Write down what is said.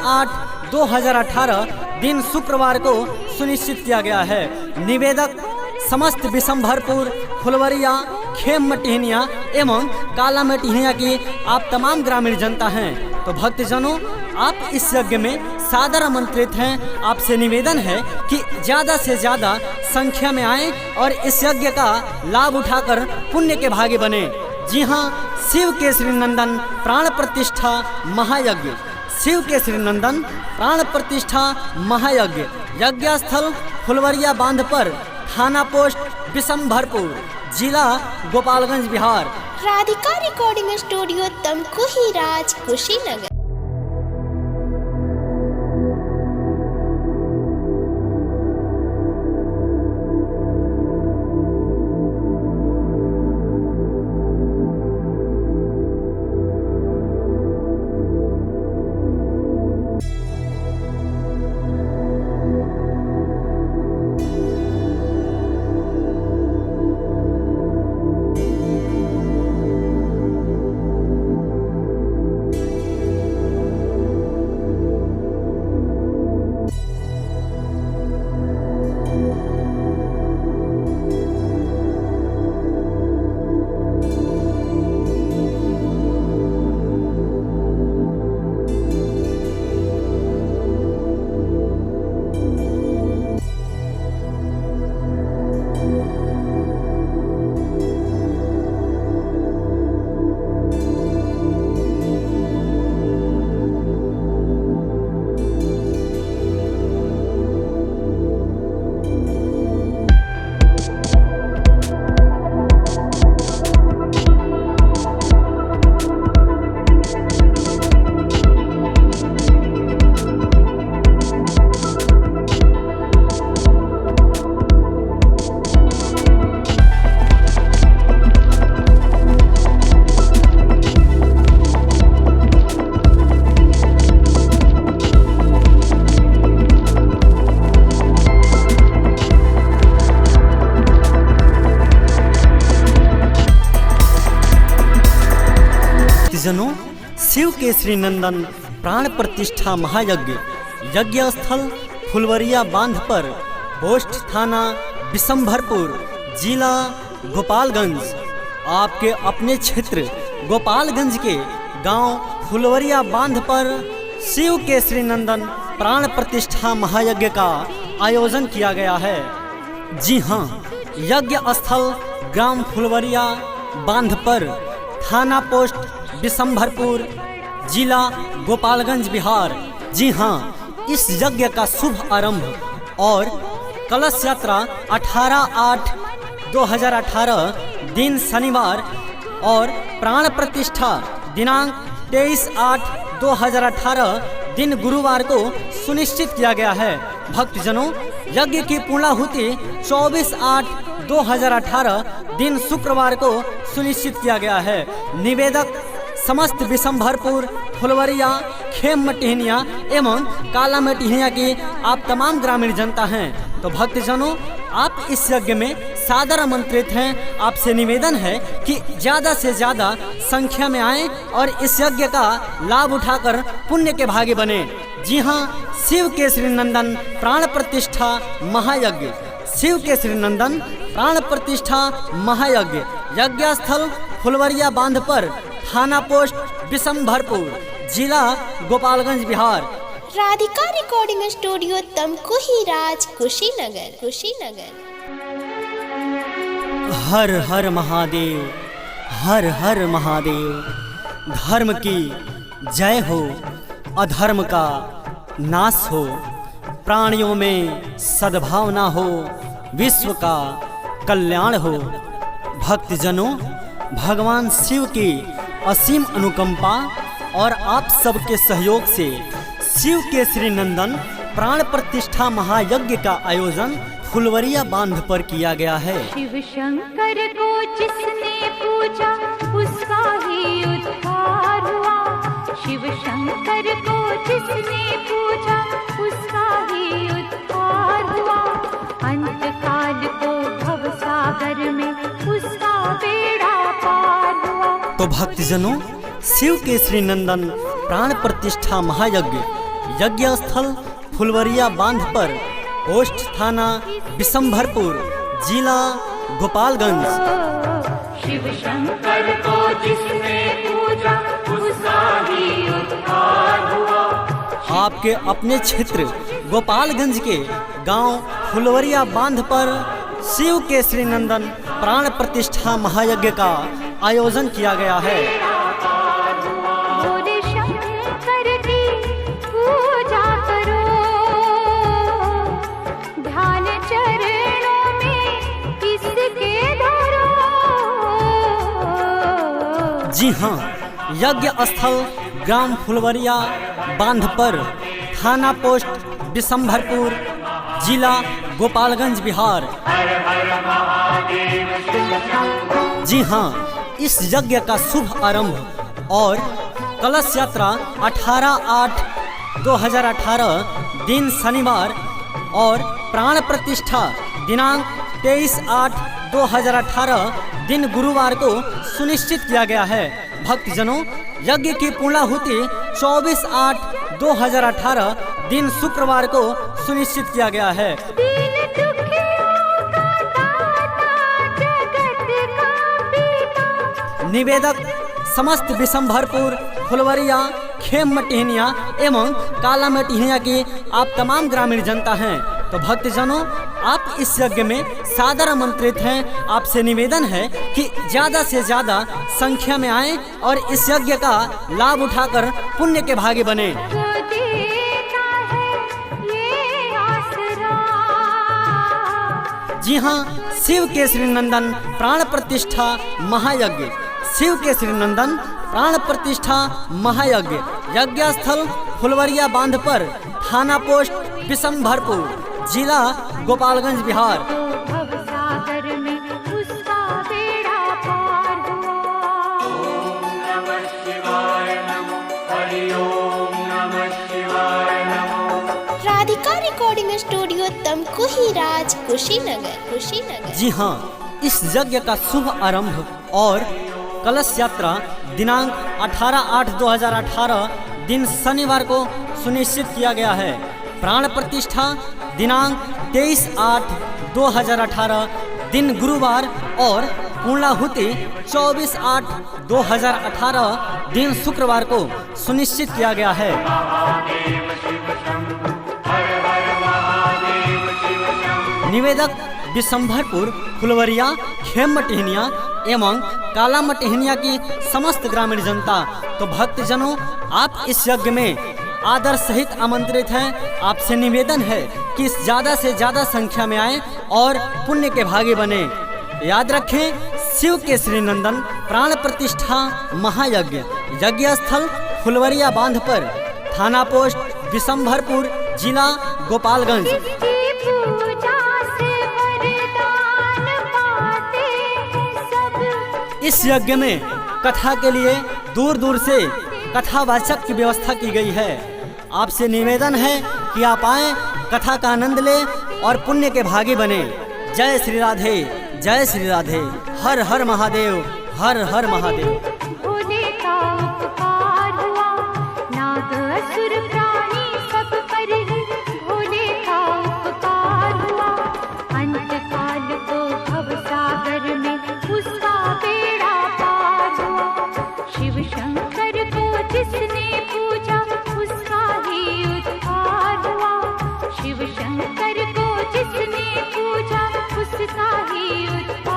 24/8/2018 दिन शुक्रवार को सुनिश्चित किया गया है। निवेदक समस्त विशंभरपुर, फुलवरिया, खेम मटिहनिया एवं काला मटिहनिया की आप तमाम ग्रामीण जनता हैं। तो भक्तजनों, आप इस यज्ञ में सादर आमंत्रित हैं। आपसे निवेदन है कि ज़्यादा से ज़्यादा संख्या में आएं और इस यज्ञ का लाभ उठाकर पुण्य के भागी बने। जी हाँ, शिव केसरी नंदन प्राण प्रतिष्ठा महायज्ञ, शिव केसरी नंदन प्राण प्रतिष्ठा महायज्ञ, यज्ञ स्थल फुलवरिया बांध पर, थाना पोस्ट विशंभरपुर, जिला गोपालगंज, बिहार। राधिका रिकॉर्डिंग स्टूडियो, तमकुही राज, कुशीनगर। जनों, शिव केसरी नंदन प्राण प्रतिष्ठा महायज्ञ, यज्ञ स्थल फुलवरिया बांध पर, पोस्ट थाना विशंभरपुर, जिला गोपालगंज। आपके अपने क्षेत्र गोपालगंज के गांव फुलवरिया बांध पर शिव केसरी नंदन प्राण प्रतिष्ठा महायज्ञ का आयोजन किया गया है। जी हाँ, यज्ञ स्थल ग्राम फुलवरिया बांध पर, थाना पोस्ट विशंभरपुर, जिला गोपालगंज, बिहार। जी हाँ, इस यज्ञ का शुभ आरंभ और कलश यात्रा 18/8/2018 दिन शनिवार और प्राण प्रतिष्ठा दिनांक 23/8/2018 दिन गुरुवार को सुनिश्चित किया गया है। भक्तजनों, यज्ञ की पूर्णाहुति 24/8/2018 दिन शुक्रवार को सुनिश्चित किया गया है। निवेदक समस्त विशंभरपुर, फुलवरिया, खेम मटिहनिया एवं काला मटिहनिया की आप तमाम ग्रामीण जनता हैं। तो भक्तजनों, आप इस यज्ञ में सादर आमंत्रित हैं। आपसे निवेदन है कि ज़्यादा से ज़्यादा संख्या में आएं और इस यज्ञ का लाभ उठाकर पुण्य के भागी बने। जी हाँ, शिव केसरी नंदन प्राण प्रतिष्ठा महायज्ञ, शिव केसरी नंदन प्राण प्रतिष्ठा महायज्ञ, यज्ञ स्थल फुलवरिया बांध पर, थाना पोस्ट विशंभरपुर, जिला गोपालगंज, बिहार। राधिका रिकॉर्डिंग स्टूडियो, तमकुही राज, कुशीनगर। हर हर महादेव, हर हर महादेव। धर्म की जय हो, अधर्म का नाश हो, प्राणियों में सद्भावना हो, विश्व का कल्याण हो। भक्तजनों, भगवान शिव की असीम अनुकंपा और आप सबके सहयोग से शिव केसरी नंदन प्राण प्रतिष्ठा महायज्ञ का आयोजन फुलवरिया बांध पर किया गया है। शिव शंकर को जिसने पूजा उसका ही उद्धार हुआ। शिव शंकर को जिसने पूजा उसका ही उद्धार हुआ। अंत काल को भव सागर में उसका बेड़ा पार हुआ। तो भक्तजनों, शिव केसरी नंदन प्राण प्रतिष्ठा महायज्ञ, यज्ञ स्थल फुलवरिया बांध पर, पोस्ट थाना बिशंभरपुर, जिला गोपालगंज। शिव शंकर को जिसने पूजा उसका ही उद्धार हुआ। आपके अपने क्षेत्र गोपालगंज के गांव फुलवरिया बांध पर शिव के श्रीनंदन प्राण प्रतिष्ठा महायज्ञ का आयोजन किया गया है। भोले शंकर की पूजा करो, ध्यान चरणों में इसके धरो। जी हाँ, यज्ञ स्थल ग्राम फुलवरिया बांध पर, थाना पोस्ट बिशंभरपुर, जिला गोपालगंज, बिहार। जी हाँ, इस यज्ञ का शुभ आरंभ और कलश यात्रा 18/8/2018 दिन शनिवार और प्राण प्रतिष्ठा दिनांक 23/8/2018 दिन गुरुवार को सुनिश्चित किया गया है। भक्तजनों, यज्ञ की पूर्णाहुति 24/8/2018 दिन शुक्रवार को सुनिश्चित किया गया है। दीन दुखियों का दाता, जगत का पिता। निवेदक समस्त बिशंभरपुर, फुलवरिया, खेम मटिहनिया एवं काला मटिहनिया की आप तमाम ग्रामीण जनता हैं। तो भक्तजनों, आप इस यज्ञ में सादर आमंत्रित हैं। आपसे निवेदन है कि ज़्यादा से ज़्यादा संख्या में आएं और इस यज्ञ का लाभ उठाकर पुण्य के भागी बने। को देता है ये आसरा। जी हाँ, शिव के श्रीनंदन प्राण प्रतिष्ठा महायज्ञ, शिव के श्रीनंदन प्राण प्रतिष्ठा महायज्ञ, यज्ञ स्थल फुलवरिया बांध पर, थाना पोस्ट बिशंभरपुर, जिला गोपालगंज, बिहार। भव सागर में उसका बेड़ा पार हुआ। ओम नमः शिवाय नमो, हरि ओम नमः शिवाय नमो। राधिका रिकॉर्डिंग स्टूडियो तमकुही राज, कुशीनगर। जी हाँ, इस यज्ञ का शुभ आरंभ और कलश यात्रा दिनांक 18/8/2018 दिन शनिवार को सुनिश्चित किया गया है। प्राण प्रतिष्ठा दिनांक 23/8/2018 दिन गुरुवार और पूर्णाहुति 24/8/2018 दिन शुक्रवार को सुनिश्चित किया गया है। निवेदक बिशंभरपुर, फुलवरिया, खेम मटिहनिया एवं काला मटिहनिया की समस्त ग्रामीण जनता। तो भक्तजनों, आप इस यज्ञ में आदर सहित आमंत्रित हैं। आपसे निवेदन है कि ज़्यादा से ज़्यादा संख्या में आएं और पुण्य के भागी बने। याद रखें, शिव के श्रीनंदन प्राण प्रतिष्ठा महायज्ञ, यज्ञ स्थल फुलवरिया बांध पर, थाना पोस्ट बिशंभरपुर, जिला गोपालगंज। जिसकी पूजा से वरदान पाते हैं सब। इस यज्ञ में कथा के लिए दूर दूर से कथावाचक की व्यवस्था की गई है। आपसे निवेदन है कि आप आएं, कथा का आनंद लें और पुण्य के भागी बने। जय श्री राधे, जय श्री राधे। हर हर महादेव, हर हर महादेव। भोले का उपकार हुआ, नाग असुर प्राणी सब पर ही भोले का उपकार हुआ। अंत काल को भव सागर में उसका बेड़ा पार हुआ। शिव शंकर को जिसने पूजा उसका ही उद्धार हुआ। शिव शंकर को जिसने पूजा उसका ही उद्धार